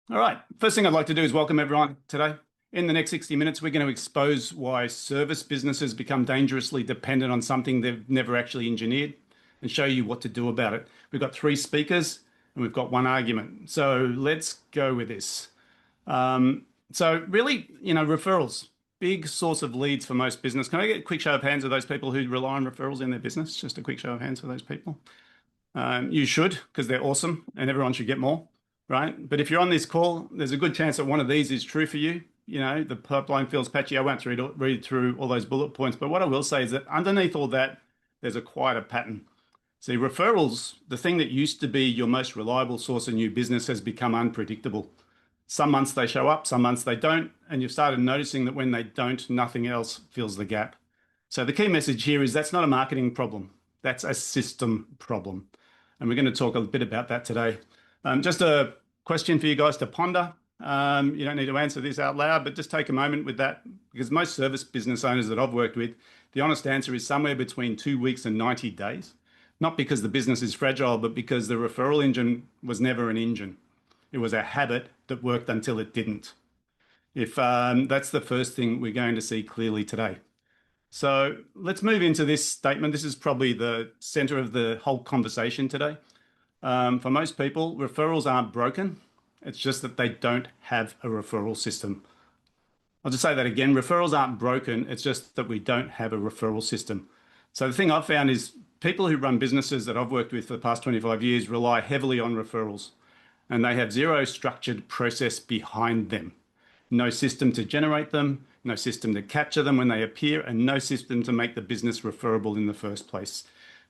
All right. First thing I'd like to do is welcome everyone today. In the next 60 minutes, we're going to expose why service businesses become dangerously dependent on something they've never actually engineered and show you what to do about it. We've got three speakers and we've got one argument. So let's go with this. So really, referrals, big source of leads for most business. Can I get a quick show of hands of those people who rely on referrals in their business? Just a quick show of hands for those people. You should, because they're awesome and everyone should get more, right? But if you're on this call, there's a good chance that one of these is true for you. The pipeline feels patchy. I won't read through all those bullet points, but what I will say is that underneath all that, there's a quieter pattern. See, referrals, the thing that used to be your most reliable source of new business, has become unpredictable. Some months they show up, some months they don't, and you've started noticing that when they don't, nothing else fills the gap. So the key message here is that's not a marketing problem. That's a system problem. And we're going to talk a bit about that today. Just a question for you guys to ponder. You don't need to answer this out loud, but just take a moment with that, because most service business owners that I've worked with, the honest answer is somewhere between 2 weeks and 90 days. Not because the business is fragile, but because the referral engine was never an engine. It was a habit that worked until it didn't. If that's the first thing we're going to see clearly today. So let's move into this statement. This is probably the center of the whole conversation today. For most people, referrals aren't broken. It's just that they don't have a referral system. I'll just say that again. Referrals aren't broken. It's just that we don't have a referral system. So the thing I've found is people who run businesses that I've worked with for the past 25 years rely heavily on referrals, and they have zero structured process behind them. No system to generate them, no system to capture them when they appear, and no system to make the business referable in the first place.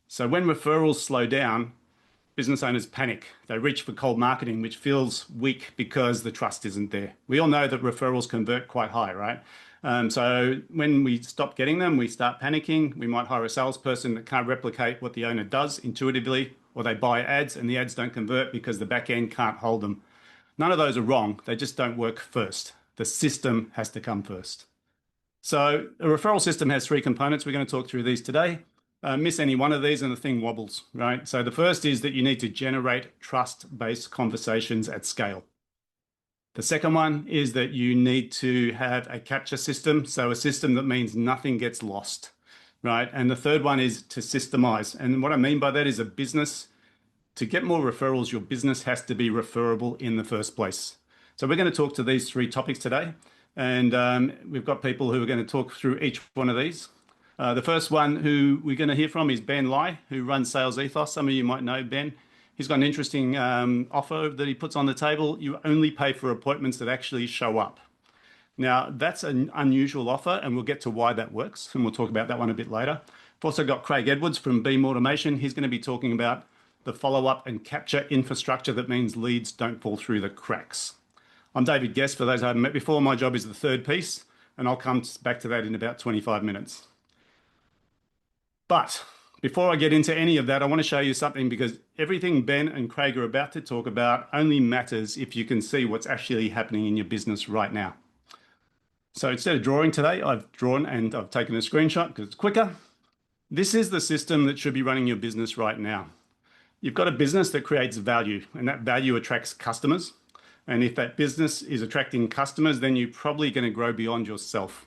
So when referrals slow down, business owners panic. They reach for cold marketing, which feels weak because the trust isn't there. We all know that referrals convert quite high, right? So when we stop getting them, we start panicking. We might hire a salesperson that can't replicate what the owner does intuitively, or they buy ads and the ads don't convert because the back end can't hold them. None of those are wrong. They just don't work first. The system has to come first. So a referral system has three components. We're going to talk through these today. Miss any one of these and the thing wobbles, right? So the first is that you need to generate trust-based conversations at scale. The second one is that you need to have a capture system, so a system that means nothing gets lost, right? And the third one is to systemize. And what I mean by that is a business, to get more referrals, your business has to be referable in the first place. So we're going to talk to these three topics today, and we've got people who are going to talk through each one of these. The first one who we're going to hear from is Ben Lai, who runs Sales Ethos. Some of you might know Ben. He's got an interesting offer that he puts on the table. You only pay for appointments that actually show up. Now, that's an unusual offer, and we'll get to why that works, and we'll talk about that one a bit later. We've also got Craig Edwards from Beam Automation. He's going to be talking about the follow-up and capture infrastructure that means leads don't fall through the cracks. I'm David Guest, for those I haven't met before. My job is the third piece, and I'll come back to that in about 25 minutes. But before I get into any of that, I want to show you something, because everything Ben and Craig are about to talk about only matters if you can see what's actually happening in your business right now. So instead of drawing today, I've drawn and I've taken a screenshot because it's quicker. This is the system that should be running your business right now. You've got a business that creates value, and that value attracts customers. And if that business is attracting customers, then you're probably going to grow beyond yourself,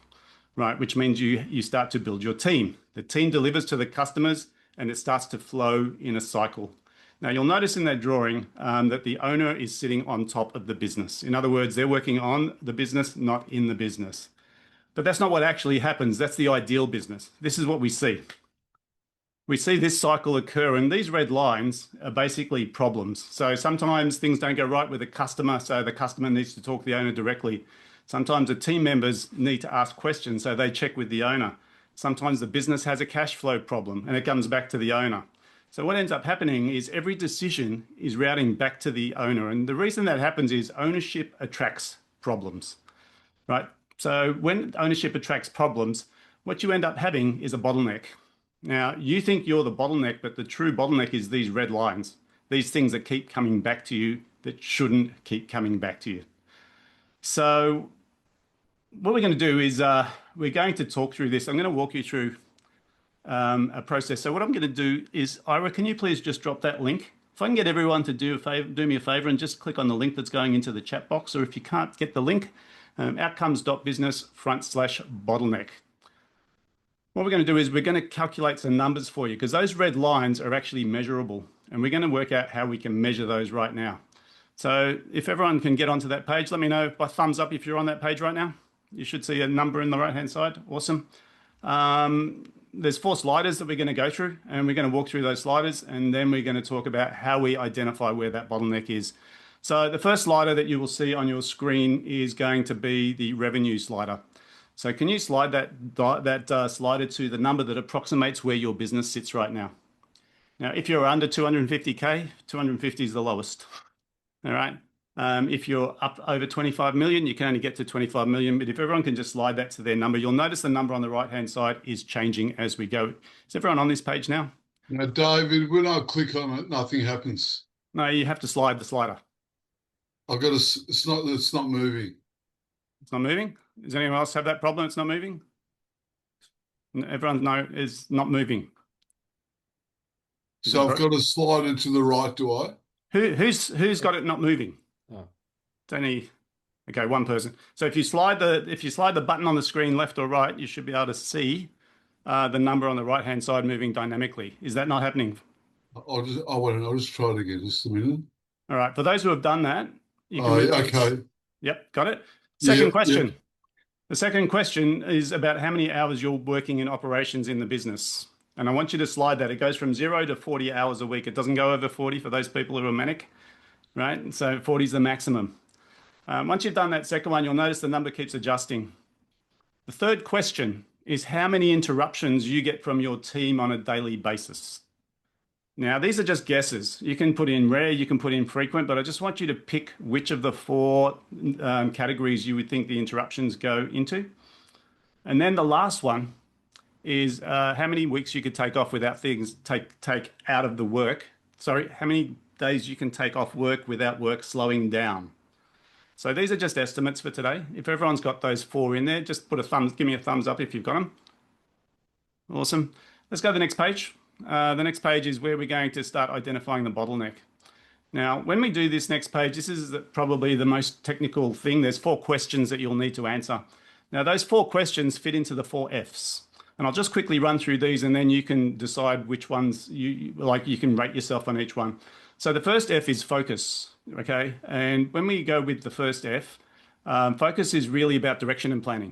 right? Which means you start to build your team. The team delivers to the customers, and it starts to flow in a cycle. Now, you'll notice in that drawing that the owner is sitting on top of the business. In other words, they're working on the business, not in the business. But that's not what actually happens. That's the ideal business. This is what we see. We see this cycle occur, and these red lines are basically problems. So sometimes things don't go right with the customer, so the customer needs to talk to the owner directly. Sometimes the team members need to ask questions, so they check with the owner. Sometimes the business has a cash flow problem, and it comes back to the owner. So what ends up happening is every decision is routing back to the owner. And the reason that happens is ownership attracts problems, right? So when ownership attracts problems, what you end up having is a bottleneck. Now, you think you're the bottleneck, but the true bottleneck is these red lines, these things that keep coming back to you that shouldn't keep coming back to you. So what we're going to do is we're going to talk through this. I'm going to walk you through a process. So what I'm going to do is, Ira, can you please just drop that link if I can get everyone to do me a favor and just click on the link that's going into the chat box, or if you can't get the link, outcomes.business/bottleneck. What we're going to do is we're going to calculate some numbers for you because those red lines are actually measurable, and we're going to work out how we can measure those right now. So if everyone can get onto that page, let me know by thumbs up if you're on that page right now. You should see a number in the right-hand side. Awesome. There's 4 sliders that we're going to go through, and we're going to walk through those sliders, and then we're going to talk about how we identify where that bottleneck is. So the first slider that you will see on your screen is going to be the revenue slider. So can you slide that slider to the number that approximates where your business sits right now? Now, if you're under 250K, 250 is the lowest. All right. If you're up over 25 million, you can only get to 25 million. But if everyone can just slide that to their number, you'll notice the number on the right-hand side is changing as we go. Is everyone on this page now? Now, David, when I click on it, nothing happens. No, you have to slide the slider. I've got to, it's not moving. It's not moving? Does anyone else have that problem? It's not moving? Everyone is not moving. So I've got to slide it to the right, do I? Who's got it not moving? Oh. It's only okay, one person. So if you slide the button on the screen left or right, you should be able to see the number on the right-hand side moving dynamically. Is that not happening? I'll just try it again. Just a minute. All right. For those who have done that, you can okay. Yep, got it. Second question. Yep. The second question is about how many hours you're working in operations in the business. And I want you to slide that. It goes from 0 to 40 hours a week. It doesn't go over 40 for those people who are manic, right? So 40 is the maximum. Once you've done that second one, you'll notice the number keeps adjusting. The third question is how many interruptions you get from your team on a daily basis. Now, these are just guesses. You can put in rare, you can put in frequent, but I just want you to pick which of the 4 categories you would think the interruptions go into. And then the last one is how many weeks you could take off without things take out of the work. Sorry, how many days you can take off work without work slowing down. So these are just estimates for today. If everyone's got those 4 in there, just give me a thumbs up if you've got them. Awesome. Let's go to the next page. The next page is where we're going to start identifying the bottleneck. Now, when we do this next page, this is probably the most technical thing. There's 4 questions that you'll need to answer. Now, those 4 questions fit into the 4 Fs. And I'll just quickly run through these and then you can decide which ones you can rate yourself on each one. So the first F is focus, okay? And when we go with the first F, focus is really about direction and planning.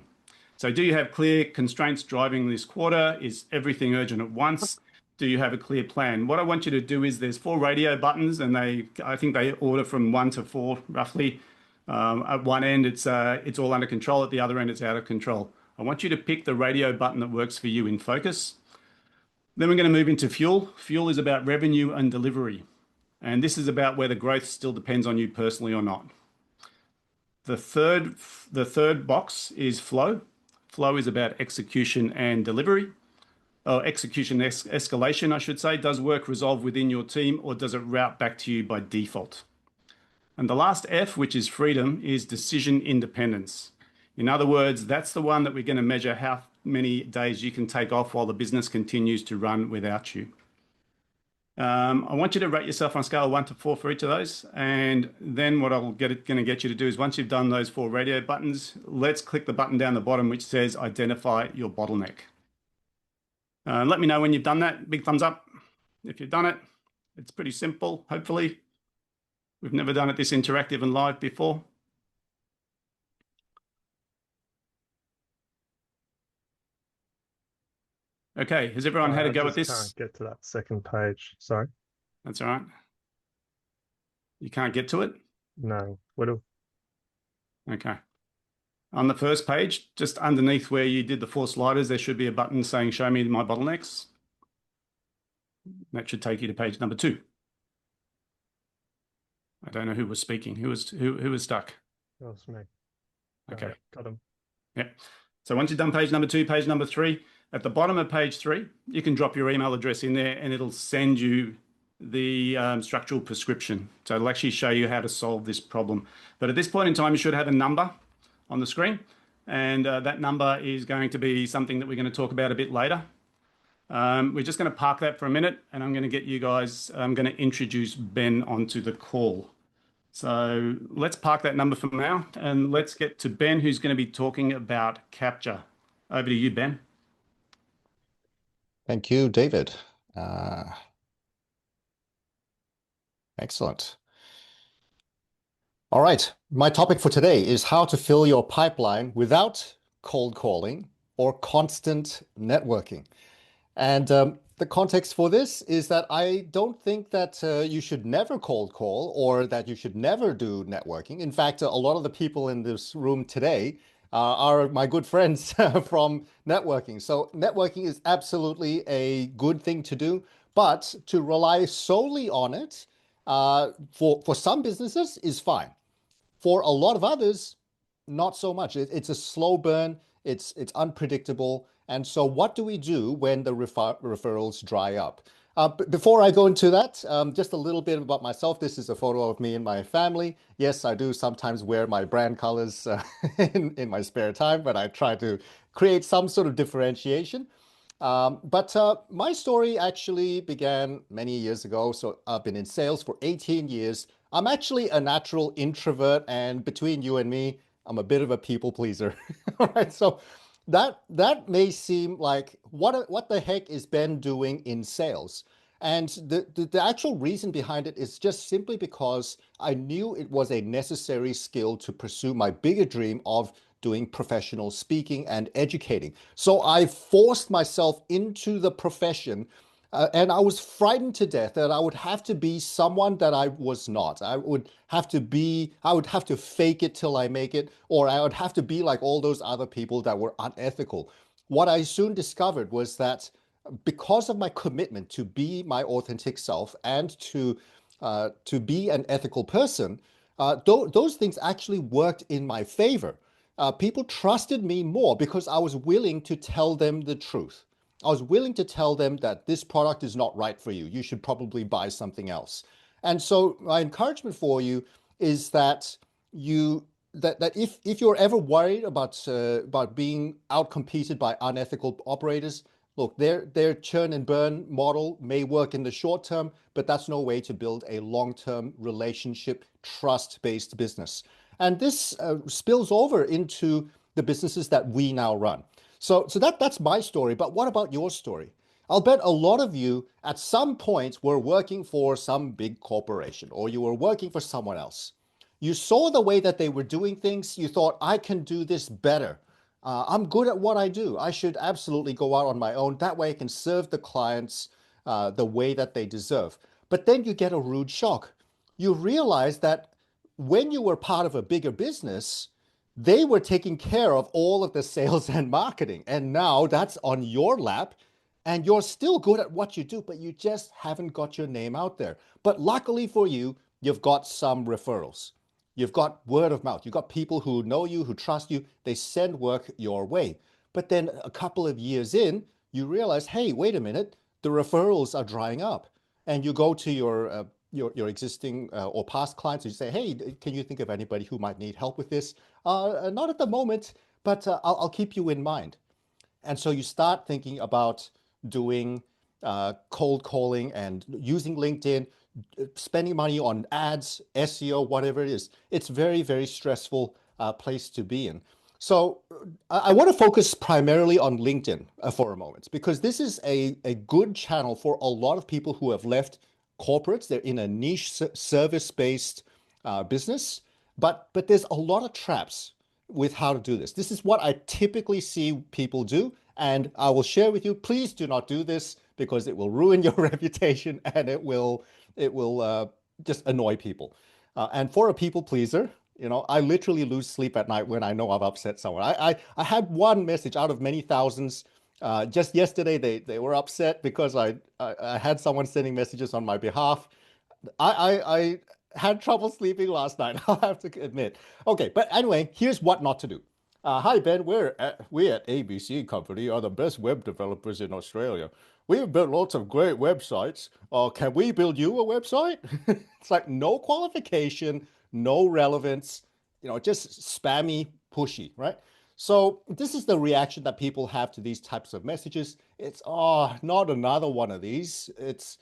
So do you have clear constraints driving this quarter? Is everything urgent at once? Do you have a clear plan? What I want you to do is there's 4 radio buttons and I think they order from 1 to 4 roughly. At one end, it's all under control. At the other end, it's out of control. I want you to pick the radio button that works for you in focus. Then we're going to move into fuel. Fuel is about revenue and delivery. And this is about whether growth still depends on you personally or not. The third box is flow. Flow is about execution and delivery. Execution escalation, I should say. Does work resolve within your team or does it route back to you by default? And the last F, which is freedom, is decision independence. In other words, that's the one that we're going to measure how many days you can take off while the business continues to run without you. I want you to rate yourself on a scale of 1 to 4 for each of those. And then what I'm going to get you to do is once you've done those 4 radio buttons, let's click the button down the bottom which says identify your bottleneck. Let me know when you've done that. Big thumbs up if you've done it. It's pretty simple, hopefully. We've never done it this interactive and live before. Okay, has everyone had a go at this? I can't get to that second page, sorry. That's all right. You can't get to it? No. Okay. On the first page, just underneath where you did the 4 sliders, there should be a button saying show me my bottlenecks. That should take you to page number 2. I don't know who was speaking. Who was stuck? That was me. Okay. Got him. Yeah. So once you've done page number 2, page number 3, at the bottom of page 3, you can drop your email address in there and it'll send you the structural prescription. So it'll actually show you how to solve this problem. But at this point in time, you should have a number on the screen. And that number is going to be something that we're going to talk about a bit later. We're just going to park that for a minute, and I'm going to get you guys, I'm going to introduce Ben onto the call. So let's park that number for now, and let's get to Ben, who's going to be talking about capture. Over to you, Ben. Thank you, David. Excellent. All right, my topic for today is how to fill your pipeline without cold calling or constant networking. And the context for this is that I don't think that you should never cold call or that you should never do networking. In fact, a lot of the people in this room today are my good friends from networking. So networking is absolutely a good thing to do, but to rely solely on it for some businesses is fine. For a lot of others, not so much. It's a slow burn. It's unpredictable. And so what do we do when the referrals dry up? Before I go into that, just a little bit about myself. This is a photo of me and my family. Yes, I do sometimes wear my brand colors in my spare time, but I try to create some sort of differentiation. But my story actually began many years ago. So I've been in sales for 18 years. I'm actually a natural introvert, and between you and me, I'm a bit of a people pleaser. All right, so that may seem like what the heck is Ben doing in sales? And the actual reason behind it is just simply because I knew it was a necessary skill to pursue my bigger dream of doing professional speaking and educating. So I forced myself into the profession. And I was frightened to death that I would have to be someone that I was not. I would have to fake it till I make it, or I would have to be like all those other people that were unethical. What I soon discovered was that because of my commitment to be my authentic self and to be an ethical person, those things actually worked in my favor. People trusted me more because I was willing to tell them the truth. I was willing to tell them that this product is not right for you. You should probably buy something else. And so my encouragement for you is that if you're ever worried about being outcompeted by unethical operators, look, their churn and burn model may work in the short term, but that's no way to build a long-term relationship, trust-based business. And this spills over into the businesses that we now run. So that's my story, but what about your story? I'll bet a lot of you at some point were working for some big corporation or you were working for someone else. You saw the way that they were doing things. You thought, I can do this better. I'm good at what I do. I should absolutely go out on my own. That way I can serve the clients the way that they deserve. But then you get a rude shock. You realize that when you were part of a bigger business, they were taking care of all of the sales and marketing. And now that's on your lap and you're still good at what you do, but you just haven't got your name out there. But luckily for you, you've got some referrals. You've got word of mouth. You've got people who know you, who trust you. They send work your way. But then a couple of years in, you realize, hey, wait a minute, the referrals are drying up. And you go to your existing or past clients, and you say, hey, can you think of anybody who might need help with this? Not at the moment, but I'll keep you in mind. And so you start thinking about doing cold calling and using LinkedIn, spending money on ads, SEO, whatever it is. It's very, very stressful place to be in. So I want to focus primarily on LinkedIn for a moment, because this is a good channel for a lot of people who have left corporates. They're in a niche service-based business, but there's a lot of traps with how to do this. This is what I typically see people do, and I will share with you. Please do not do this because it will ruin your reputation and it will just annoy people. And for a people pleaser, you know, I literally lose sleep at night when I know I've upset someone. I had one message out of many thousands. Just yesterday, they were upset because I had someone sending messages on my behalf. I had trouble sleeping last night, I'll have to admit. Okay, but anyway, here's what not to do. Hi, Ben. We at ABC Company are the best web developers in Australia. We've built lots of great websites. Can we build you a website? It's like no qualification, no relevance, you know, just spammy, pushy, right? So this is the reaction that people have to these types of messages. It's, oh, not another one of these. It's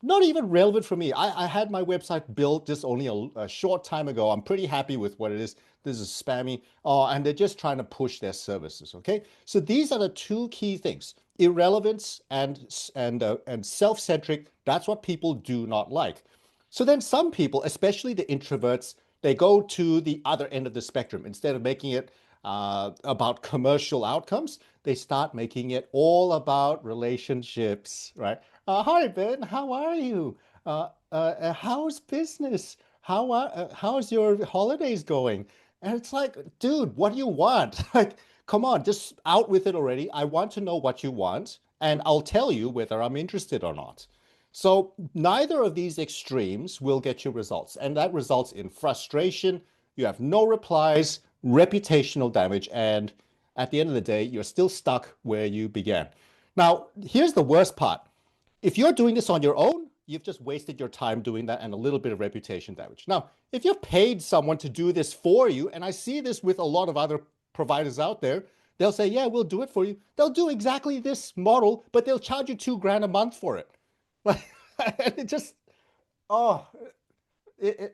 not even relevant for me. I had my website built just only a short time ago. I'm pretty happy with what it is. This is spammy. Oh, and they're just trying to push their services. Okay, so these are the two key things: irrelevance and self-centric. That's what people do not like. So then some people, especially the introverts, they go to the other end of the spectrum. Instead of making it about commercial outcomes, they start making it all about relationships, right? Hi, Ben. How are you? How's business? How's your holidays going? And it's like, dude, what do you want? Like, come on, just out with it already. I want to know what you want, and I'll tell you whether I'm interested or not. So neither of these extremes will get you results, and that results in frustration. You have no replies, reputational damage, and at the end of the day, you're still stuck where you began. Now, here's the worst part. If you're doing this on your own, you've just wasted your time doing that and a little bit of reputation damage. Now, if you've paid someone to do this for you, and I see this with a lot of other providers out there, they'll say, yeah, we'll do it for you. They'll do exactly this model, but they'll charge you $2,000 a month for it. Like, it just, oh,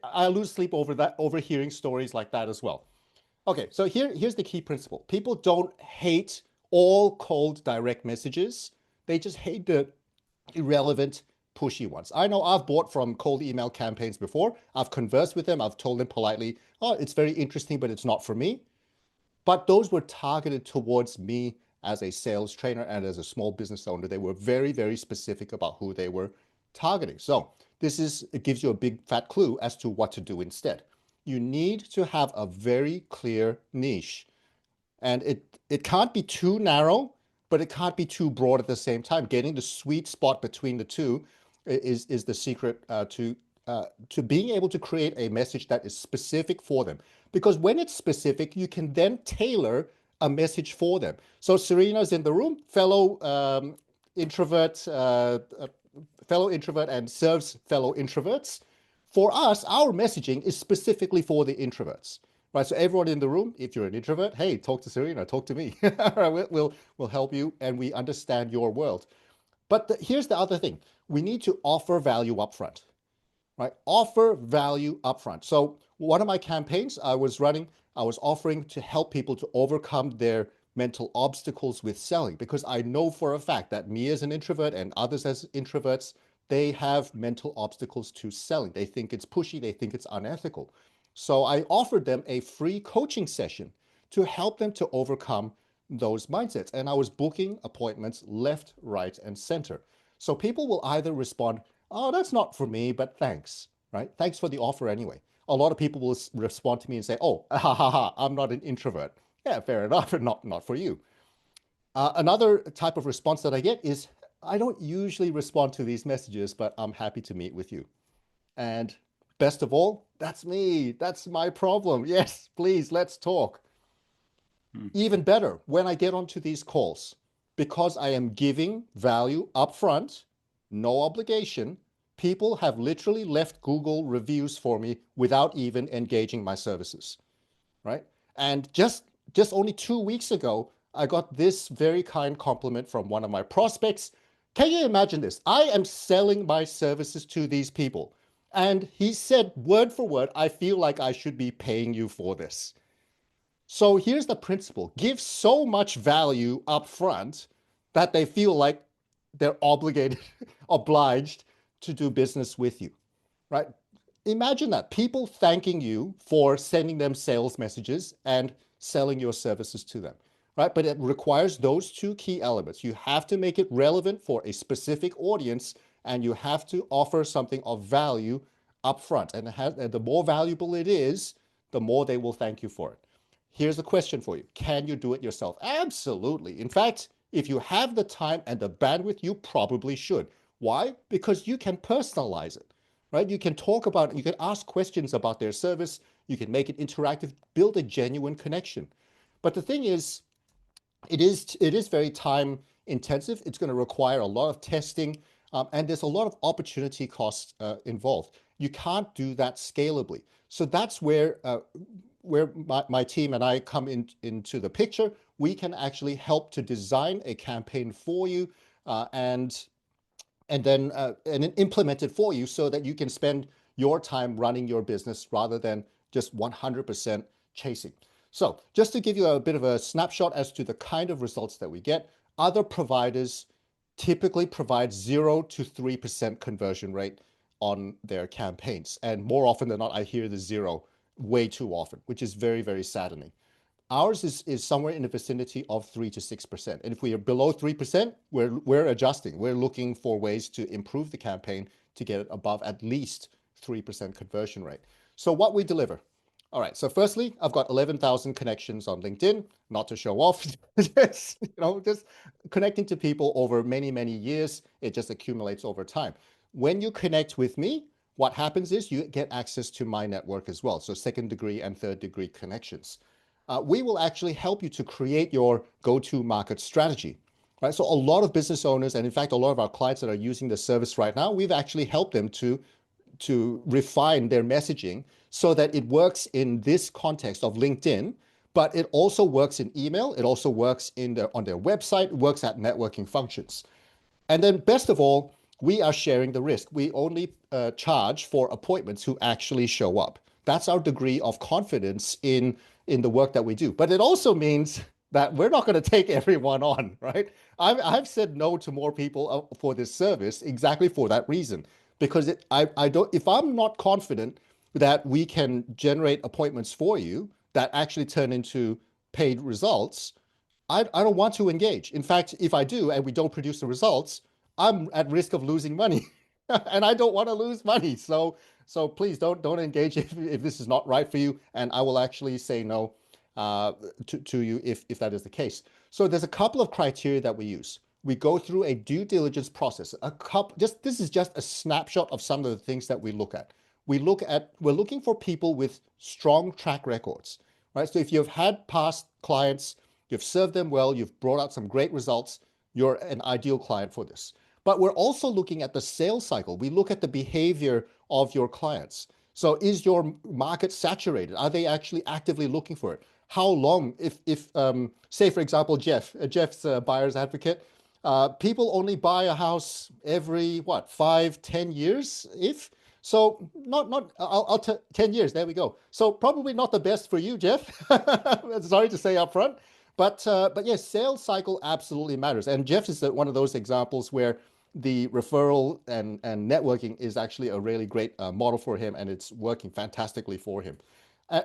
I lose sleep over that, over hearing stories like that as well. Okay, so here's the key principle. People don't hate all cold direct messages. They just hate the irrelevant, pushy ones. I know I've bought from cold email campaigns before. I've conversed with them. I've told them politely, oh, it's very interesting, but it's not for me. But those were targeted towards me as a sales trainer and as a small business owner. They were very, very specific about who they were targeting. So it gives you a big fat clue as to what to do instead. You need to have a very clear niche. And it can't be too narrow, but it can't be too broad at the same time. Getting the sweet spot between the two is the secret to being able to create a message that is specific for them. Because when it's specific, you can then tailor a message for them. So Serena's in the room, fellow introvert and serves fellow introverts. For us, our messaging is specifically for the introverts. Right, so everyone in the room, if you're an introvert, hey, talk to Serena, talk to me. We'll help you, and we understand your world. But here's the other thing. We need to offer value upfront, right? Offer value upfront. So one of my campaigns I was offering to help people to overcome their mental obstacles with selling, because I know for a fact that me as an introvert and others as introverts, they have mental obstacles to selling. They think it's pushy, they think it's unethical. So I offered them a free coaching session to help them to overcome those mindsets. And I was booking appointments left, right, and center. So people will either respond, oh, that's not for me, but thanks, right? Thanks for the offer anyway. A lot of people will respond to me and say, oh, ha, ha, ha, I'm not an introvert. Yeah, fair enough, not for you. Another type of response that I get is, I don't usually respond to these messages, but I'm happy to meet with you. And best of all, that's me. That's my problem. Yes, please, let's talk. Even better, when I get onto these calls, because I am giving value upfront, no obligation, people have literally left Google reviews for me without even engaging my services, right? And just only 2 weeks ago, I got this very kind compliment from one of my prospects. Can you imagine this? I am selling my services to these people. And he said, word for word, I feel like I should be paying you for this. So here's the principle. Give so much value up front that they feel like they're obliged to do business with you, right? Imagine that. People thanking you for sending them sales messages and selling your services to them, right? But it requires those two key elements. You have to make it relevant for a specific audience, and you have to offer something of value upfront. And the more valuable it is, the more they will thank you for it. Here's a question for you. Can you do it yourself? Absolutely. In fact, if you have the time and the bandwidth, you probably should. Why? Because you can personalize it, right? You can talk about it. You can ask questions about their service. You can make it interactive, build a genuine connection. But the thing is, it is very time intensive. It's going to require a lot of testing, and there's a lot of opportunity costs involved. You can't do that scalably. So that's where my team and I come into the picture. We can actually help to design a campaign for you and then implement it for you so that you can spend your time running your business rather than just 100% chasing. So just to give you a bit of a snapshot as to the kind of results that we get, other providers typically provide 0 to 3% conversion rate on their campaigns. And more often than not, I hear the 0 way too often, which is very, very saddening. Ours is somewhere in the vicinity of 3 to 6%. And if we are below 3%, we're adjusting. We're looking for ways to improve the campaign to get it above at least 3% conversion rate. So what we deliver. All right. So firstly, I've got 11,000 connections on LinkedIn, not to show off, just connecting to people over many, many years. It just accumulates over time. When you connect with me, what happens is you get access to my network as well. So second degree and third degree connections. We will actually help you to create your go-to market strategy. Right? So a lot of business owners, and in fact, a lot of our clients that are using the service right now, we've actually helped them to refine their messaging so that it works in this context of LinkedIn, but it also works in email. It also works on their website, works at networking functions. And then best of all, we are sharing the risk. We only charge for appointments who actually show up. That's our degree of confidence in the work that we do. But it also means that we're not going to take everyone on, right? I've said no to more people for this service exactly for that reason, because if I'm not confident that we can generate appointments for you that actually turn into paid results, I don't want to engage. In fact, if I do and we don't produce the results, I'm at risk of losing money, and I don't want to lose money. So please don't engage if this is not right for you, and I will actually say no to you if that is the case. So there's a couple of criteria that we use. We go through a due diligence process. This is just a snapshot of some of the things that we look at. We're looking for people with strong track records, right? So if you've had past clients, you've served them well, you've brought out some great results, you're an ideal client for this. But we're also looking at the sales cycle. We look at the behavior of your clients. So is your market saturated? Are they actually actively looking for it? How long, if say, for example, Jeff's a buyer's advocate, people only buy a house every, 5-10 years, if? So I'll 10 years, there we go. So probably not the best for you, Jeff. Sorry to say up front. But yes, sales cycle absolutely matters. And Jeff is one of those examples where the referral and networking is actually a really great model for him, and it's working fantastically for him.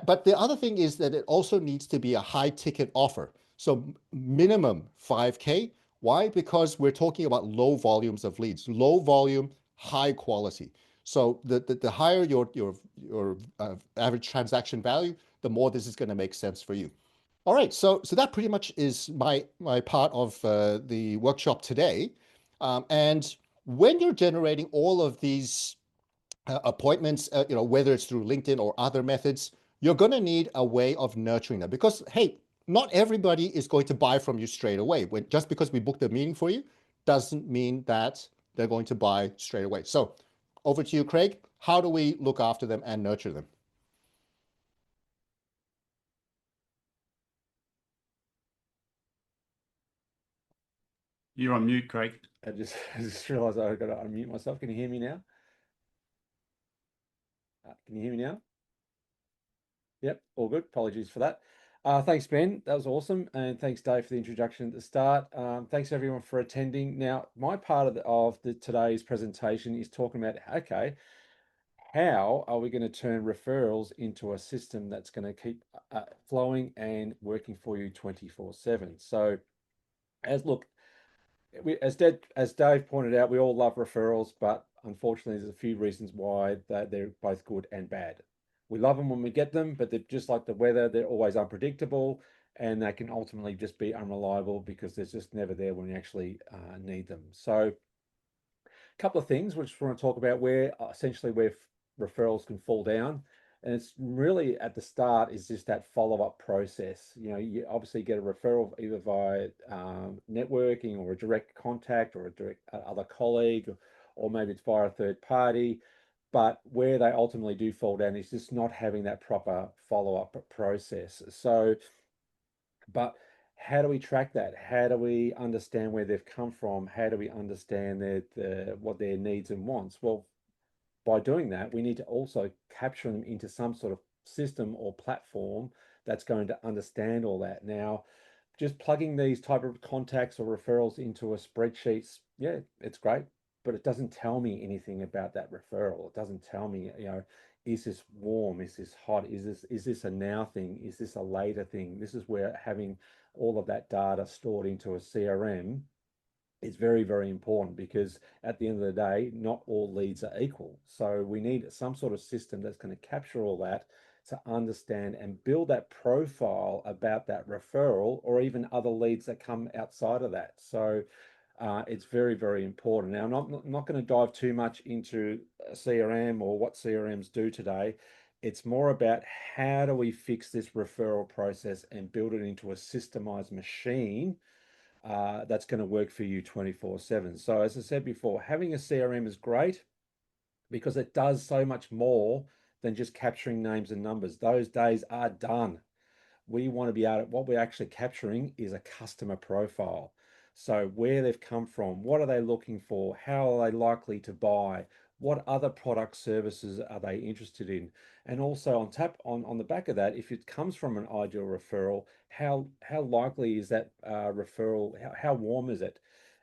But the other thing is that it also needs to be a high ticket offer. So minimum 5K. Why? Because we're talking about low volumes of leads, low volume, high quality. So the higher your average transaction value, the more this is going to make sense for you. All right, so that pretty much is my part of the workshop today. And when you're generating all of these appointments, whether it's through LinkedIn or other methods, you're going to need a way of nurturing them, because hey, not everybody is going to buy from you straight away. Just because we booked a meeting for you doesn't mean that they're going to buy straight away. So over to you, Craig. How do we look after them and nurture them? You're on mute, Craig. I just realized I've got to unmute myself. Can you hear me now? Can you hear me now? Yep, all good. Apologies for that. Thanks, Ben. That was awesome. And thanks, Dave, for the introduction at the start. Thanks, everyone, for attending. Now, my part of today's presentation is talking about, okay, how are we going to turn referrals into a system that's going to keep flowing and working for you 24/7? So, as Dave pointed out, we all love referrals, but unfortunately, there's a few reasons why they're both good and bad. We love them when we get them, but they're just like the weather, they're always unpredictable, and they can ultimately just be unreliable because they're just never there when you actually need them. So a couple of things we just want to talk about where referrals can fall down. And it's really at the start is just that follow-up process. You obviously get a referral either via networking or a direct contact or a direct other colleague, or maybe it's via a third party. But where they ultimately do fall down is just not having that proper follow-up process. So, but How do we track that? How do we understand where they've come from? How do we understand what their needs and wants? Well, by doing that, we need to also capture them into some sort of system or platform that's going to understand all that. Now, just plugging these type of contacts or referrals into a spreadsheet, yeah, it's great, but it doesn't tell me anything about that referral. It doesn't tell me, is this warm? Is this hot? Is this a now thing? Is this a later thing? This is where having all of that data stored into a CRM is very, very important, because at the end of the day, not all leads are equal. So we need some sort of system that's going to capture all that to understand and build that profile about that referral or even other leads that come outside of that. So it's very, very important. Now, I'm not going to dive too much into CRM or what CRMs do today. It's more about how do we fix this referral process and build it into a systemized machine that's going to work for you 24/7. So as I said before, having a CRM is great because it does so much more than just capturing names and numbers. Those days are done. We want to be able to, what we're actually capturing is a customer profile. So where they've come from, what are they looking for? How are they likely to buy? What other product services are they interested in? And also on the back of that, if it comes from an ideal referral, how likely is that referral? How warm is it?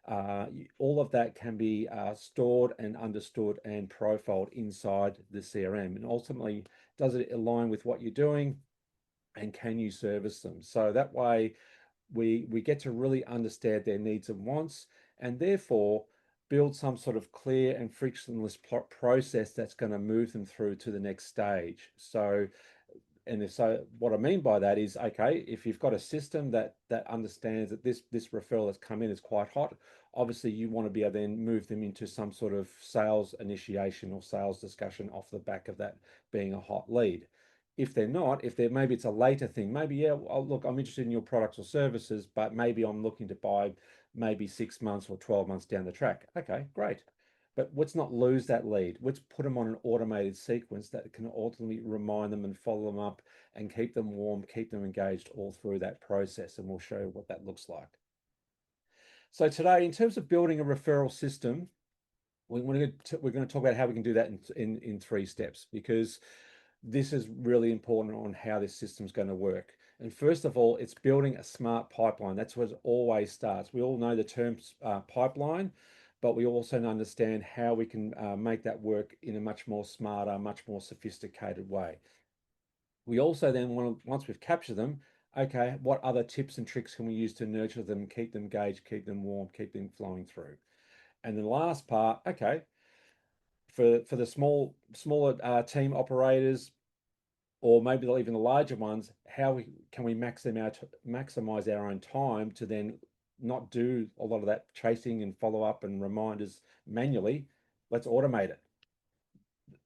All of that can be stored and understood and profiled inside the CRM. And ultimately, does it align with what you're doing? And can you service them? So that way we get to really understand their needs and wants, and therefore build some sort of clear and frictionless process that's going to move them through to the next stage. So, and so what I mean by that is, okay, if you've got a system that understands that this referral that's come in is quite hot, obviously you want to be able to then move them into some sort of sales initiation or sales discussion off the back of that being a hot lead. If they're not, maybe it's a later thing, maybe, yeah, well, look, I'm interested in your products or services, but maybe I'm looking to buy maybe 6 months or 12 months down the track. Okay, great. But let's not lose that lead. Let's put them on an automated sequence that can ultimately remind them and follow them up and keep them warm, keep them engaged all through that process. And we'll show you what that looks like. So today, in terms of building a referral system, we're going to talk about how we can do that in 3 steps, because this is really important on how this system's going to work. And first of all, it's building a smart pipeline. That's where it always starts. We all know the term pipeline, but we also understand how we can make that work in a much more smarter, much more sophisticated way. We also then once we've captured them, okay, what other tips and tricks can we use to nurture them, keep them engaged, keep them warm, keep them flowing through? And the last part, okay, for the smaller team operators, or maybe even the larger ones, how can we maximize our own time to then not do a lot of that chasing and follow up and reminders manually? Let's automate it.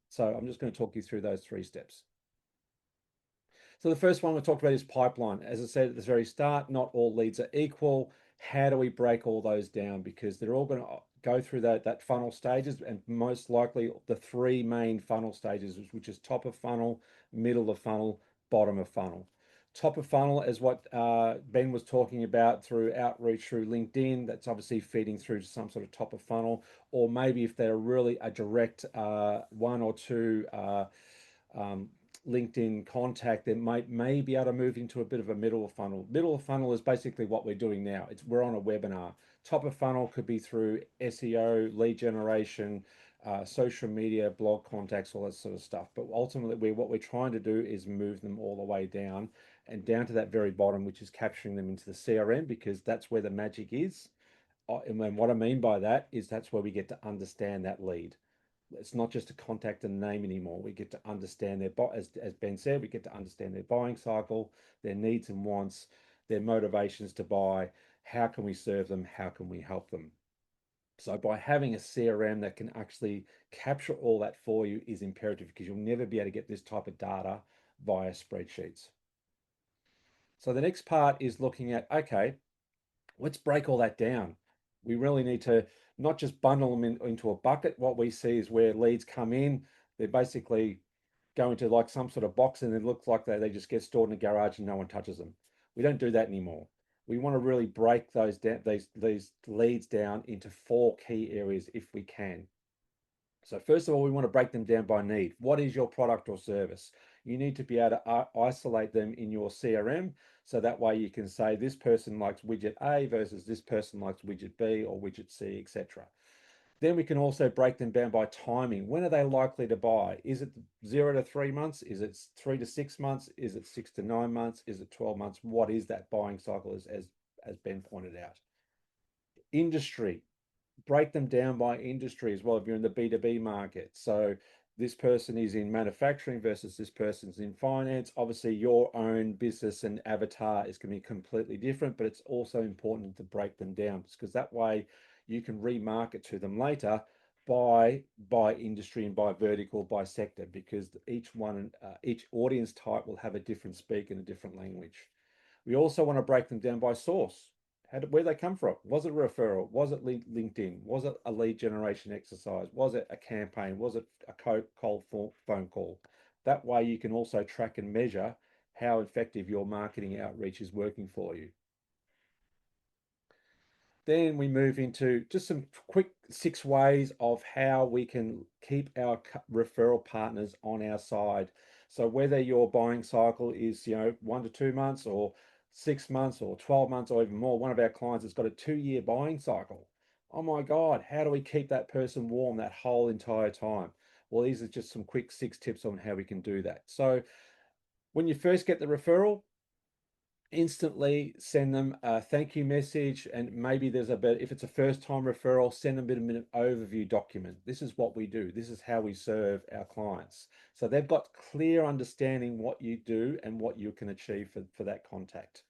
So I'm just going to talk you through those 3 steps. So the first one we talked about is pipeline. As I said at the very start, not all leads are equal. How do we break all those down? Because they're all going to go through that funnel stages, and most likely the 3 main funnel stages, which is top of funnel, middle of funnel, bottom of funnel. Top of funnel is what Ben was talking about through outreach through LinkedIn. That's obviously feeding through to some sort of top of funnel, or maybe if they're really a direct 1 or 2 LinkedIn contact, that may be able to move into a bit of a middle of funnel. Middle of funnel is basically what we're doing now. We're on a webinar. Top of funnel could be through SEO, lead generation, social media, blog contacts, all that sort of stuff. But ultimately, what we're trying to do is move them all the way down and down to that very bottom, which is capturing them into the CRM, because that's where the magic is. And what I mean by that is that's where we get to understand that lead. It's not just a contact and name anymore. We get to understand as Ben said, we get to understand their buying cycle, their needs and wants, their motivations to buy. How can we serve them? How can we help them? So by having a CRM that can actually capture all that for you is imperative, because you'll never be able to get this type of data via spreadsheets. So the next part is looking at, okay, let's break all that down. We really need to not just bundle them into a bucket. What we see is where leads come in, they're basically go into like some sort of box, and it looks like they just get stored in a garage and no one touches them. We don't do that anymore. We want to really break those down, these leads down into 4 key areas if we can. So first of all, we want to break them down by need. What is your product or service? You need to be able to isolate them in your CRM. So that way you can say this person likes widget A versus this person likes widget B or widget C, etc. Then we can also break them down by timing. When are they likely to buy? Is it 0 to 3 months? Is it 3 to 6 months? Is it 6 to 9 months? Is it 12 months? What is that buying cycle, as Ben pointed out? Industry. Break them down by industry as well if you're in the B2B market. So this person is in manufacturing versus this person's in finance. Obviously, your own business and avatar is going to be completely different, but it's also important to break them down because that way you can remarket to them later by industry and by vertical, by sector, because each audience type will have a different speak and a different language. We also want to break them down by source. Where they come from? Was it a referral? Was it LinkedIn? Was it a lead generation exercise? Was it a campaign? Was it a cold phone call? That way you can also track and measure how effective your marketing outreach is working for you. Then we move into just some quick 6 ways of how we can keep our referral partners on our side. So whether your buying cycle is 1 to 2 months or 6 months or 12 months or even more, one of our clients has got a 2-year buying cycle. Oh my God, how do we keep that person warm that whole entire time? Well, these are just some quick 6 tips on how we can do that. So when you first get the referral, instantly send them a thank you message, and maybe there's if it's a first time referral, send them a bit of an overview document. This is what we do. This is how we serve our clients. So they've got clear understanding what you do and what you can achieve for that contact.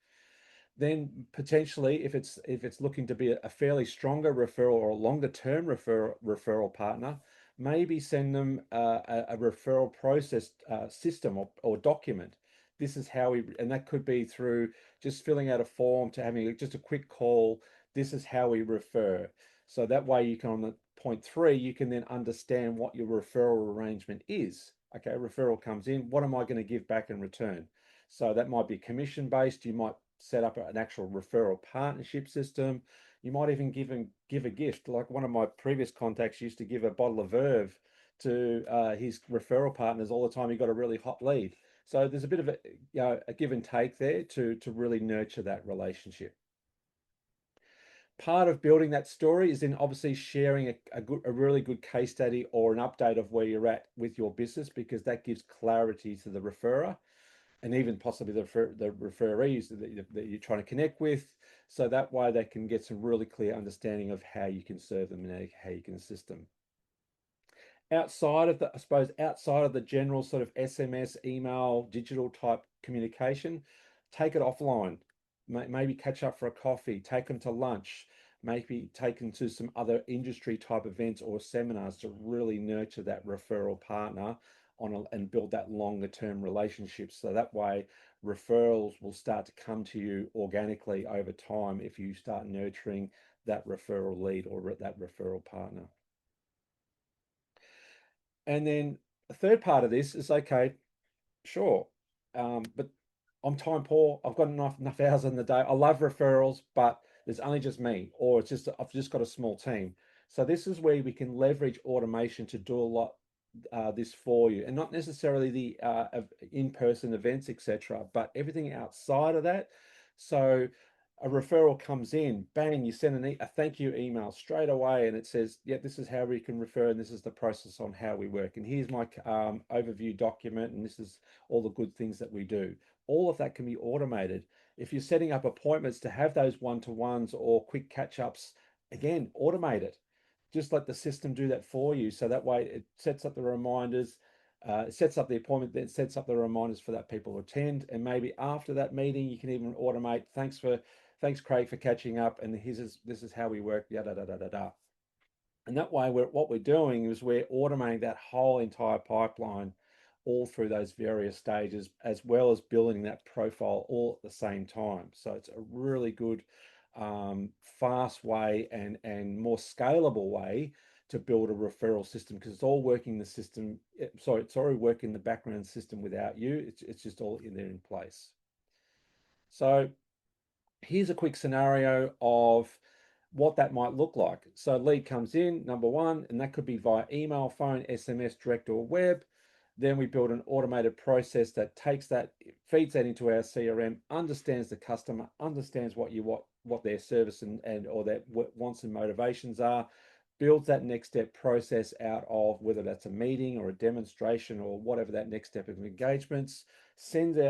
Then potentially, if it's looking to be a fairly stronger referral or a longer term referral partner, maybe send them a referral process system or document. This is how and that could be through just filling out a form to having just a quick call. This is how we refer. So that way you can, on the point 3, you can then understand what your referral arrangement is. Okay, referral comes in. What am I going to give back in return? So that might be commission based. You might set up an actual referral partnership system. You might even give a gift. Like one of my previous contacts used to give a bottle of Verve to his referral partners all the time. He got a really hot lead. So there's a bit of a give and take there to really nurture that relationship. Part of building that story is then obviously sharing a really good case study or an update of where you're at with your business, because that gives clarity to the referrer and even possibly the referees that you're trying to connect with. So that way they can get some really clear understanding of how you can serve them and how you can assist them. Outside of the general sort of SMS, email, digital type communication, take it offline. Maybe catch up for a coffee, take them to lunch, maybe take them to some other industry type events or seminars to really nurture that referral partner and build that longer term relationship. So that way referrals will start to come to you organically over time if you start nurturing that referral lead or that referral partner. And then the third part of this is, okay, sure, but I'm time poor. I've got enough hours in the day. I love referrals, but there's only just me, or I've just got a small team. So this is where we can leverage automation to do a lot this for you, and not necessarily the in-person events, etc., but everything outside of that. So a referral comes in, bang, you send a thank you email straight away, and it says, yeah, this is how we can refer, and this is the process on how we work, and here's my overview document, and this is all the good things that we do. All of that can be automated. If you're setting up appointments to have those one-to-ones or quick catch-ups, again, automate it. Just let the system do that for you. So that way it sets up the reminders, sets up the appointment, then sets up the reminders for that people to attend. And maybe after that meeting, you can even automate, thanks Craig for catching up, and this is how we work, yada, da, da, da, da. And that way what we're doing is we're automating that whole entire pipeline all through those various stages, as well as building that profile all at the same time. So it's a really good, fast way and more scalable way to build a referral system, because it's all working the system. It's already working the background system without you. It's just all in there in place. So here's a quick scenario of what that might look like. So lead comes in, number one, and that could be via email, phone, SMS, direct, or web. Then we build an automated process that takes that, feeds that into our CRM, understands the customer, understands what their service and or their wants and motivations are, builds that next step process out of whether that's a meeting or a demonstration or whatever that next step of engagements,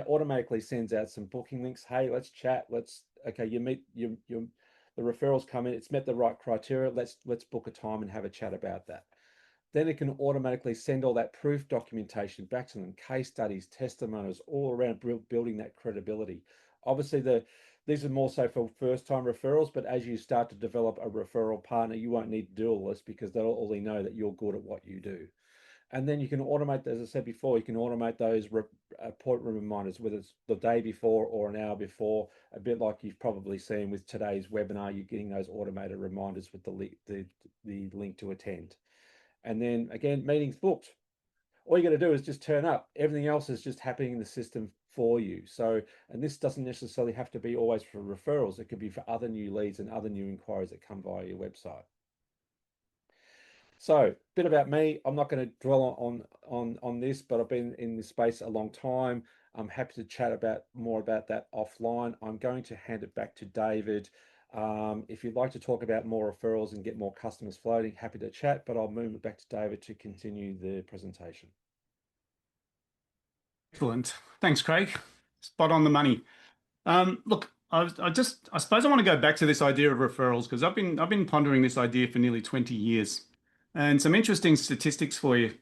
automatically sends out some booking links. Hey, let's chat. Okay, you meet the referrals come in. It's met the right criteria. Let's book a time and have a chat about that. Then it can automatically send all that proof documentation back to them, case studies, testimonials, all around building that credibility. Obviously, these are more so for first-time referrals, but as you start to develop a referral partner, you won't need to do all this because they'll already know that you're good at what you do. And then you can automate, as I said before, you can automate those appointment reminders, whether it's the day before or an hour before, a bit like you've probably seen with today's webinar, you're getting those automated reminders with the link to attend. And then again, meetings booked. All you got to do is just turn up. Everything else is just happening in the system for you. So, and this doesn't necessarily have to be always for referrals. It could be for other new leads and other new inquiries that come via your website. So, a bit about me. I'm not going to dwell on this, but I've been in this space a long time. I'm happy to chat more about that offline. I'm going to hand it back to David. If you'd like to talk about more referrals and get more customers floating, happy to chat, but I'll move it back to David to continue the presentation. Excellent. Thanks, Craig. Spot on the money. Look, I suppose I want to go back to this idea of referrals because I've been pondering this idea for nearly 20 years. And some interesting statistics for you.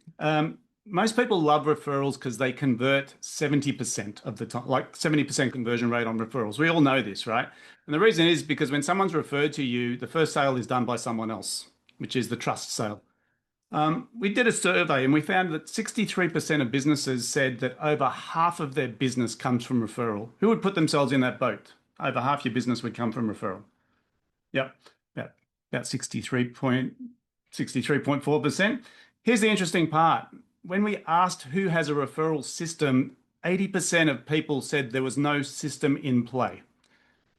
Most people love referrals because they convert 70% of the time, like 70% conversion rate on referrals. We all know this, right? And the reason is because when someone's referred to you, the first sale is done by someone else, which is the trust sale. We did a survey and we found that 63% of businesses said that over half of their business comes from referral. Who would put themselves in that boat? Over half your business would come from referral. Yep, about 63.4%. Here's the interesting part. When we asked who has a referral system, 80% of people said there was no system in play.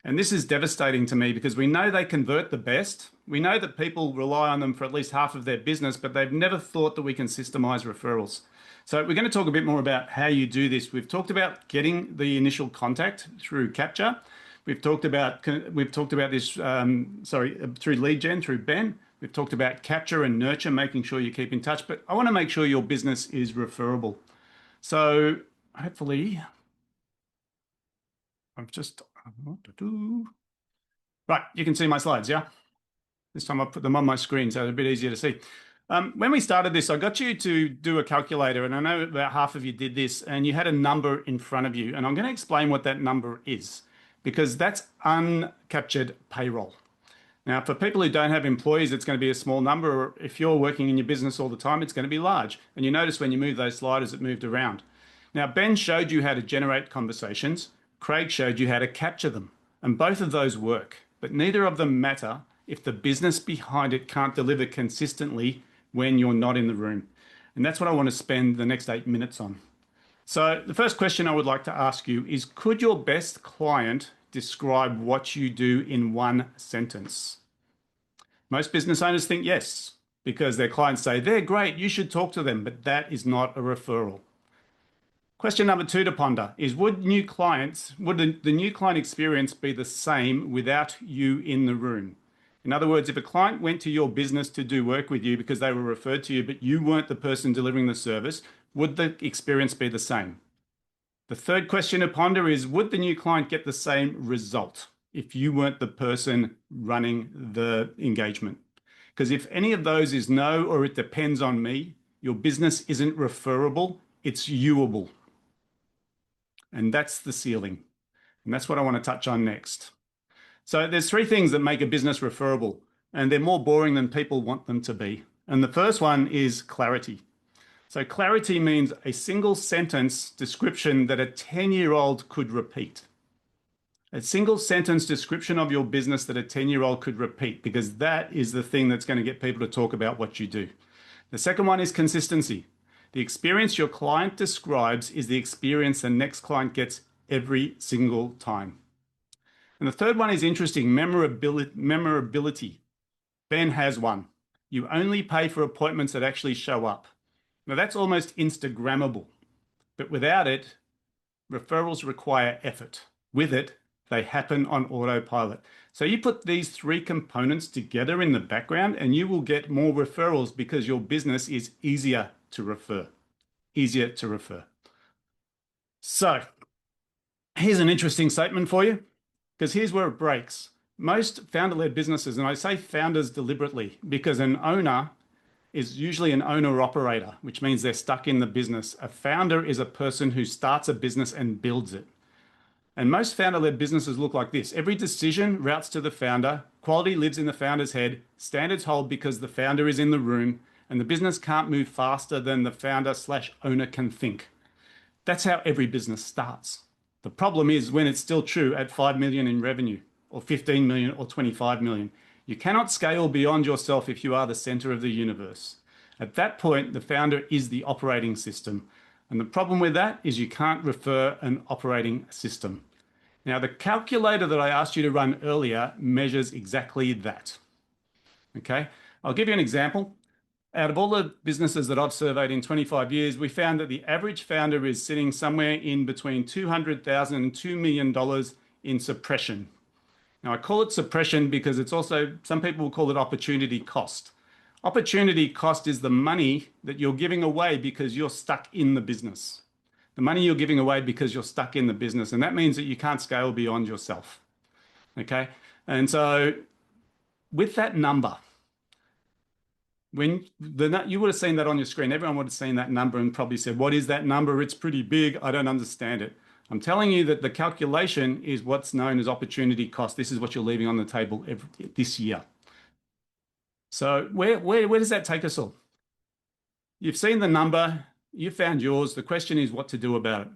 And this is devastating to me because we know they convert the best. We know that people rely on them for at least half of their business, but they've never thought that we can systemize referrals. So we're going to talk a bit more about how you do this. We've talked about getting the initial contact through capture. We've talked about this, through lead gen, through Ben. We've talked about capture and nurture, making sure you keep in touch, but I want to make sure your business is referable. So hopefully, right, you can see my slides, yeah? This time I put them on my screen, so they're a bit easier to see. When we started this, I got you to do a calculator, and I know about half of you did this, and you had a number in front of you, and I'm going to explain what that number is, because that's uncaptured payroll. Now, for people who don't have employees, it's going to be a small number. Or if you're working in your business all the time, it's going to be large. And you notice when you move those sliders, it moved around. Now, Ben showed you how to generate conversations. Craig showed you how to capture them. And both of those work. But neither of them matter if the business behind it can't deliver consistently when you're not in the room. And that's what I want to spend the next 8 minutes on. So the first question I would like to ask you is, could your best client describe what you do in one sentence? Most business owners think yes, because their clients say, they're great, you should talk to them, but that is not a referral. Question number 2 to ponder is, would the new client experience be the same without you in the room? In other words, if a client went to your business to do work with you because they were referred to you, but you weren't the person delivering the service, would the experience be the same? The third question to ponder is, would the new client get the same result if you weren't the person running the engagement? Because if any of those is no, or it depends on me, your business isn't referable, it's youable. And that's the ceiling. And that's what I want to touch on next. So there's 3 things that make a business referable, and they're more boring than people want them to be. And the first one is clarity. So clarity means a single sentence description that a 10-year-old could repeat. A single sentence description of your business that a 10-year-old could repeat, because that is the thing that's going to get people to talk about what you do. The second one is consistency. The experience your client describes is the experience the next client gets every single time. And the third one is interesting, memorability. Ben has one. You only pay for appointments that actually show up. Now that's almost Instagrammable, but without it, referrals require effort. With it, they happen on autopilot. So you put these three components together in the background and you will get more referrals because your business is easier to refer. Easier to refer. So here's an interesting statement for you, because here's where it breaks. Most founder-led businesses, and I say founders deliberately because an owner is usually an owner-operator, which means they're stuck in the business. A founder is a person who starts a business and builds it. And most founder-led businesses look like this. Every decision routes to the founder, quality lives in the founder's head, standards hold because the founder is in the room, and the business can't move faster than the founder/owner can think. That's how every business starts. The problem is when it's still true at 5 million in revenue, or 15 million, or 25 million. You cannot scale beyond yourself if you are the center of the universe. At that point, the founder is the operating system. And the problem with that is you can't refer an operating system. Now, the calculator that I asked you to run earlier measures exactly that. Okay, I'll give you an example. Out of all the businesses that I've surveyed in 25 years, we found that the average founder is sitting somewhere in between $200,000 and $2 million in suppression. Now, I call it suppression because it's also, some people will call it opportunity cost. Opportunity cost is the money that you're giving away because you're stuck in the business. The money you're giving away because you're stuck in the business. And that means that you can't scale beyond yourself. Okay. And so with that number, when you would have seen that on your screen, everyone would have seen that number and probably said, what is that number? It's pretty big. I don't understand it. I'm telling you that the calculation is what's known as opportunity cost. This is what you're leaving on the table this year. So where does that take us all? You've seen the number, you found yours. The question is what to do about it.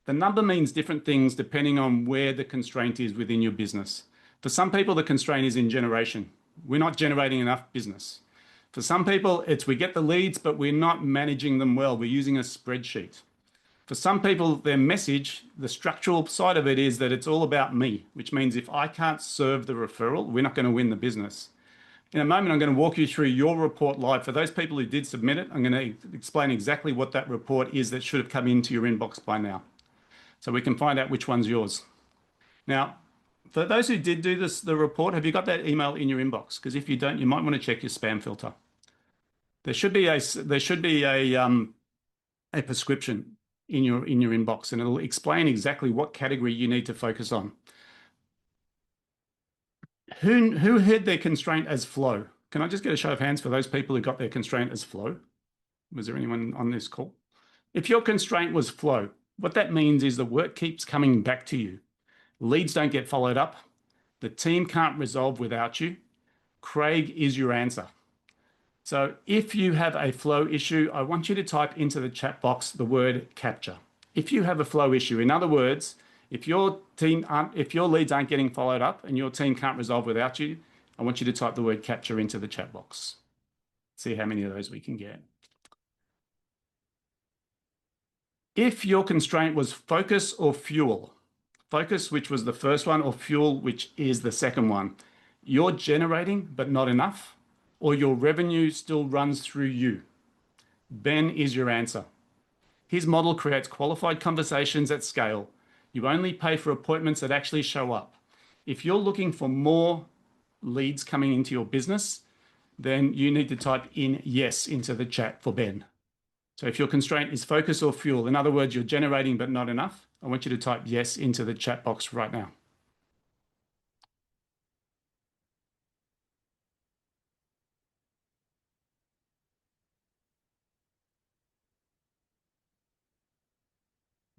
The number means different things depending on where the constraint is within your business. For some people, the constraint is in generation. We're not generating enough business. For some people, it's we get the leads, but we're not managing them well. We're using a spreadsheet. For some people, their message, the structural side of it is that it's all about me, which means if I can't serve the referral, we're not going to win the business. In a moment, I'm going to walk you through your report live. For those people who did submit it, I'm going to explain exactly what that report is that should have come into your inbox by now. So we can find out which one's yours. Now, for those who did do the report, have you got that email in your inbox? Because if you don't, you might want to check your spam filter. There should be a prescription in your inbox, and it'll explain exactly what category you need to focus on. Who had their constraint as flow? Can I just get a show of hands for those people who got their constraint as flow? Was there anyone on this call? If your constraint was flow, what that means is the work keeps coming back to you. Leads don't get followed up. The team can't resolve without you. Craig is your answer. So if you have a flow issue, I want you to type into the chat box the word capture. If you have a flow issue, in other words, if your leads aren't getting followed up and your team can't resolve without you, I want you to type the word capture into the chat box. See how many of those we can get. If your constraint was focus or fuel, focus, which was the first one, or fuel, which is the second one, you're generating but not enough, or your revenue still runs through you. Ben is your answer. His model creates qualified conversations at scale. You only pay for appointments that actually show up. If you're looking for more leads coming into your business, then you need to type in yes into the chat for Ben. So if your constraint is focus or fuel, in other words, you're generating but not enough, I want you to type yes into the chat box right now.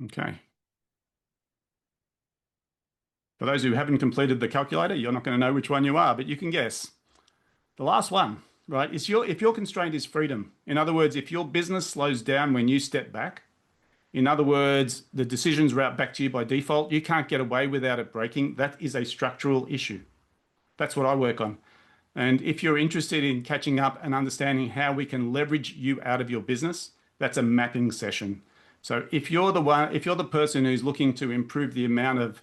Okay. For those who haven't completed the calculator, you're not going to know which one you are, but you can guess. The last one, right, is if your constraint is freedom. In other words, if your business slows down when you step back, in other words, the decisions route back to you by default, you can't get away without it breaking. That is a structural issue. That's what I work on. And if you're interested in catching up and understanding how we can leverage you out of your business, that's a mapping session. So if you're the person who's looking to improve the amount of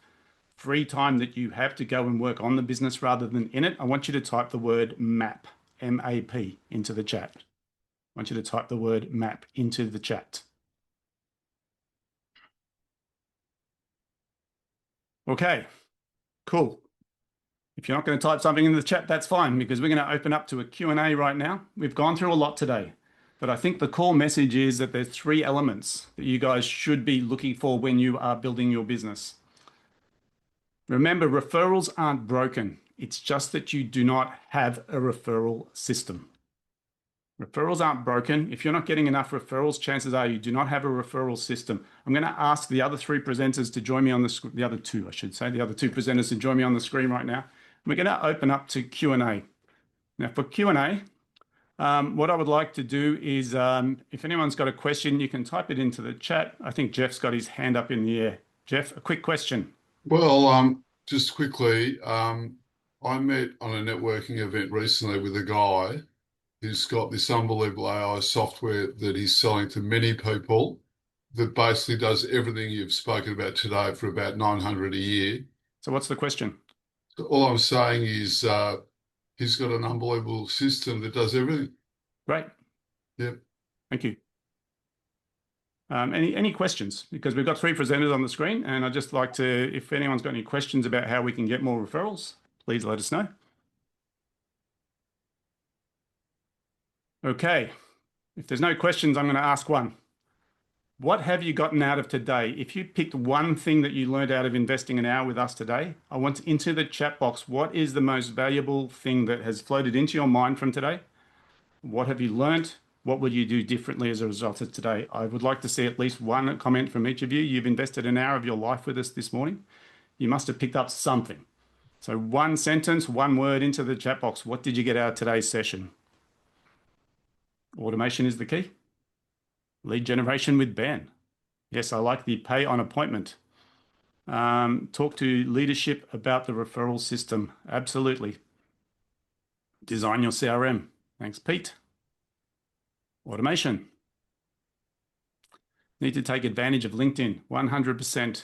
free time that you have to go and work on the business rather than in it, I want you to type the word map, M-A-P, into the chat. I want you to type the word map into the chat. Okay, cool. If you're not going to type something in the chat, that's fine, because we're going to open up to a Q&A right now. We've gone through a lot today, but I think the core message is that there's 3 elements that you guys should be looking for when you are building your business. Remember, referrals aren't broken. It's just that you do not have a referral system. Referrals aren't broken. If you're not getting enough referrals, chances are you do not have a referral system. I'm going to ask the other 3 presenters to join me on the other 2, I should say, the other 2 presenters to join me on the screen right now. We're going to open up to Q&A. Now for Q&A, what I would like to do is, if anyone's got a question, you can type it into the chat. I think Jeff's got his hand up in the air. Jeff, a quick question. Well, just quickly, I met on a networking event recently with a guy who's got this unbelievable AI software that he's selling to many people that basically does everything you've spoken about today for about 900 a year. So what's the question? So all I'm saying is he's got an unbelievable system that does everything. Great. Yep. Thank you. Any questions? Because we've got 3 presenters on the screen, and I'd just like to, if anyone's got any questions about how we can get more referrals, please let us know. Okay. If there's no questions, I'm going to ask one. What have you gotten out of today? If you picked one thing that you learned out of investing an hour with us today, I want into the chat box, what is the most valuable thing that has floated into your mind from today? What have you learned? What would you do differently as a result of today? I would like to see at least one comment from each of you. You've invested an hour of your life with us this morning. You must have picked up something. So 1 sentence, 1 word into the chat box. What did you get out of today's session? Automation is the key. Lead generation with Ben. Yes, I like the pay on appointment. Talk to leadership about the referral system. Absolutely. Design your CRM. Thanks, Pete. Automation. Need to take advantage of LinkedIn. 100%.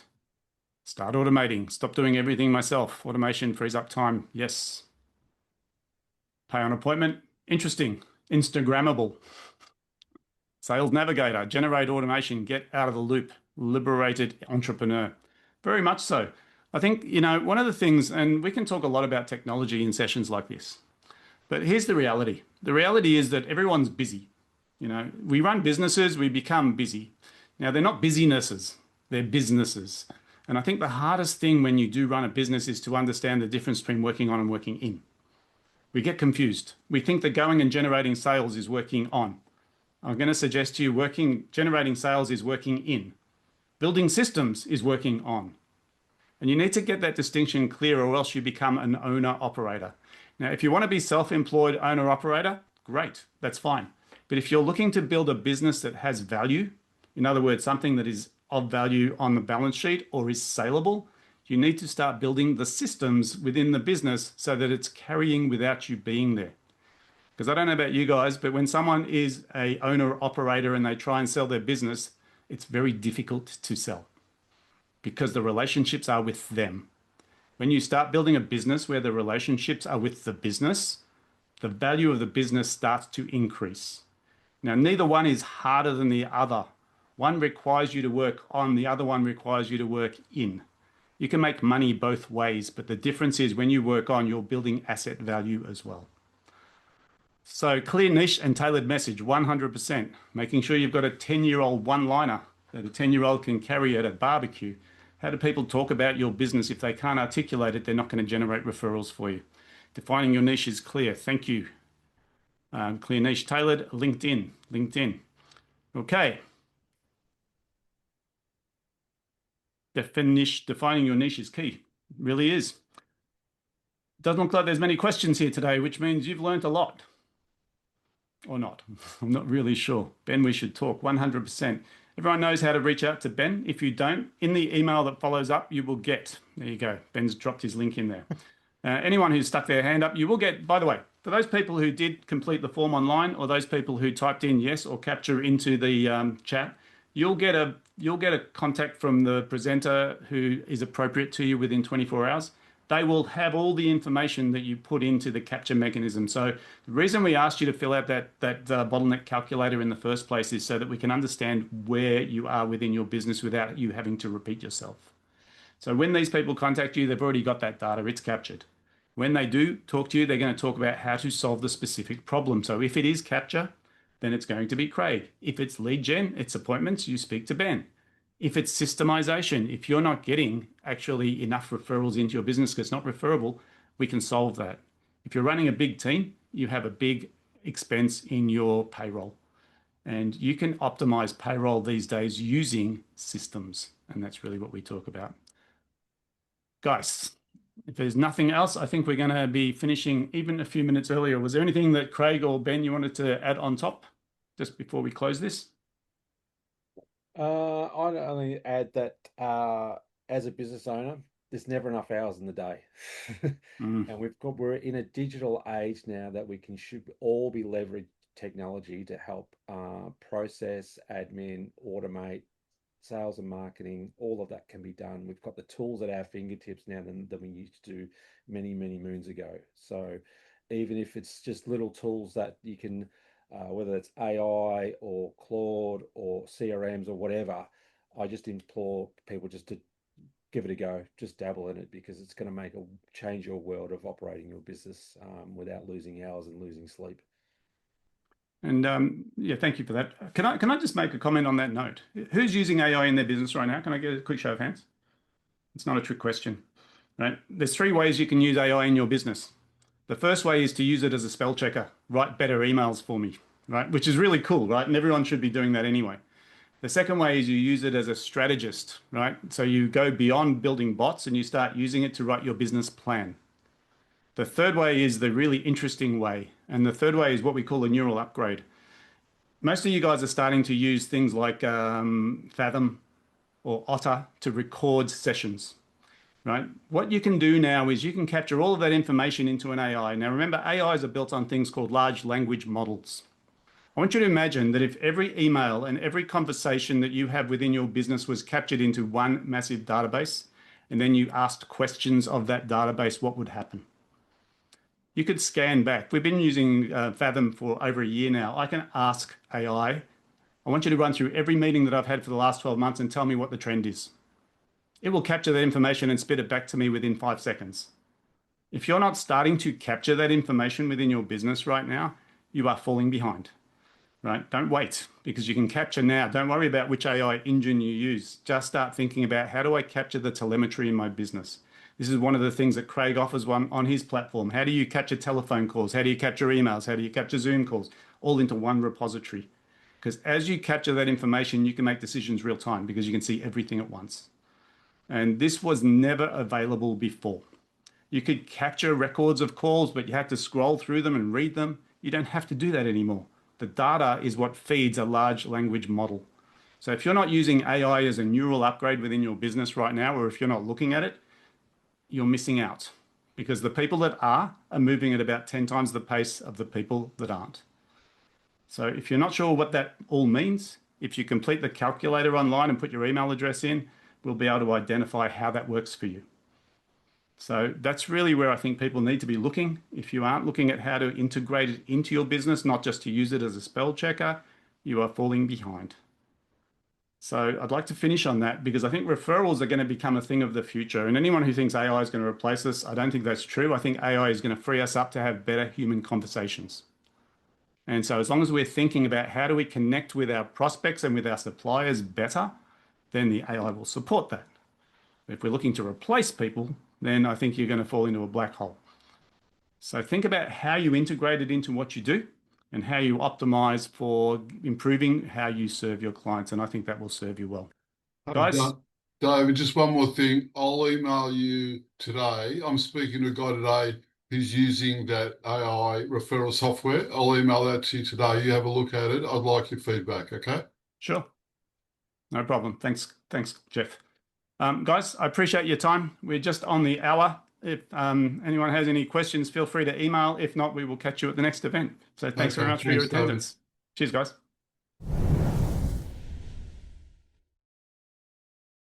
Start automating. Stop doing everything myself. Automation frees up time. Yes. Pay on appointment. Interesting. Instagrammable. Sales navigator. Generate automation. Get out of the loop. Liberated entrepreneur. Very much so. I think, one of the things, and we can talk a lot about technology in sessions like this, but here's the reality. The reality is that everyone's busy. We run businesses, we become busy. Now, they're not busynesses, they're businesses. And I think the hardest thing when you do run a business is to understand the difference between working on and working in. We get confused. We think that going and generating sales is working on. I'm going to suggest to you generating sales is working in. Building systems is working on. And you need to get that distinction clear, or else you become an owner-operator. Now, if you want to be self-employed owner-operator, great, that's fine. But if you're looking to build a business that has value, in other words, something that is of value on the balance sheet or is saleable, you need to start building the systems within the business so that it's carrying without you being there. Because I don't know about you guys, but when someone is a owner-operator and they try and sell their business, it's very difficult to sell because the relationships are with them. When you start building a business where the relationships are with the business, the value of the business starts to increase. Now, neither one is harder than the other. One requires you to work on, the other one requires you to work in. You can make money both ways, but the difference is when you work on, you're building asset value as well. So clear niche and tailored message, 100%. Making sure you've got a 10-year-old one-liner that a 10-year-old can carry at a barbecue. How do people talk about your business? If they can't articulate it, they're not going to generate referrals for you. Defining your niche is clear. Thank you. Clear niche, tailored, LinkedIn. Okay. Defining your niche is key. It really is. Doesn't look like there's many questions here today, which means you've learned a lot. Or not. I'm not really sure. Ben, we should talk 100%. Everyone knows how to reach out to Ben. If you don't, in the email that follows up, you will get, there you go. Ben's dropped his link in there. Anyone who's stuck their hand up, you will get, by the way, for those people who did complete the form online or those people who typed in yes or capture into the chat, you'll get a contact from the presenter who is appropriate to you within 24 hours. They will have all the information that you put into the capture mechanism. So the reason we asked you to fill out that bottleneck calculator in the first place is so that we can understand where you are within your business without you having to repeat yourself. So when these people contact you, they've already got that data, it's captured. When they do talk to you, they're going to talk about how to solve the specific problem. So if it is capture, then it's going to be Craig. If it's lead gen, it's appointments, you speak to Ben. If it's systemization, if you're not getting actually enough referrals into your business because it's not referable, we can solve that. If you're running a big team, you have a big expense in your payroll. And you can optimize payroll these days using systems. And that's really what we talk about. Guys, if there's nothing else, I think we're going to be finishing even a few minutes earlier. Was there anything that Craig or Ben you wanted to add on top just before we close this? I'd only add that as a business owner, there's never enough hours in the day. And we're in a digital age now that should all be leveraged technology to help process, admin, automate, sales and marketing. All of that can be done. We've got the tools at our fingertips now than we used to do many moons ago. So even if it's just little tools that you can whether it's AI or Claude or CRMs or whatever, I just implore people just to give it a go, just dabble in it, because it's going to change your world of operating your business without losing hours and losing sleep. And yeah, thank you for that. Can I just make a comment on that note? Who's using AI in their business right now? Can I get a quick show of hands? It's not a trick question, right? There's 3 ways you can use AI in your business. The first way is to use it as a spell checker. Write better emails for me, right? Which is really cool, right? And everyone should be doing that anyway. The second way is you use it as a strategist, right? So you go beyond building bots and you start using it to write your business plan. The third way is the really interesting way. And the third way is what we call a neural upgrade. Most of you guys are starting to use things like Fathom or Otter to record sessions. Right? What you can do now is you can capture all of that information into an AI. Now, remember, AIs are built on things called large language models. I want you to imagine that if every email and every conversation that you have within your business was captured into one massive database, and then you asked questions of that database, what would happen? You could scan back. We've been using Fathom for over a year now. I can ask AI, I want you to run through every meeting that I've had for the last 12 months and tell me what the trend is. It will capture that information and spit it back to me within 5 seconds. If you're not starting to capture that information within your business right now, you are falling behind, right? Don't wait, because you can capture now. Don't worry about which AI engine you use. Just start thinking about, how do I capture the telemetry in my business? This is one of the things that Craig offers on his platform. How do you capture telephone calls? How do you capture emails? How do you capture Zoom calls? All into one repository. Because as you capture that information, you can make decisions real time because you can see everything at once. And this was never available before. You could capture records of calls, but you had to scroll through them and read them. You don't have to do that anymore. The data is what feeds a large language model. So if you're not using AI as a neural upgrade within your business right now, or if you're not looking at it, you're missing out, because the people that are moving at about 10 times the pace of the people that aren't. So if you're not sure what that all means, if you complete the calculator online and put your email address in, we'll be able to identify how that works for you. So that's really where I think people need to be looking. If you aren't looking at how to integrate it into your business, not just to use it as a spell checker, you are falling behind. So I'd like to finish on that, because I think referrals are going to become a thing of the future. And anyone who thinks AI is going to replace us, I don't think that's true. I think AI is going to free us up to have better human conversations. And so as long as we're thinking about how do we connect with our prospects and with our suppliers better, then the AI will support that. If we're looking to replace people, then I think you're going to fall into a black hole. So think about how you integrate it into what you do and how you optimize for improving how you serve your clients. And I think that will serve you well. Guys? David, just one more thing. I'll email you today. I'm speaking to a guy today who's using that AI referral software. I'll email that to you today. You have a look at it. I'd like your feedback, okay? Sure. No problem. Thanks, Jeff. Guys, I appreciate your time. We're just on the hour. If anyone has any questions, feel free to email. If not, we will catch you at the next event. So thanks very much for your attendance. Cheers, guys.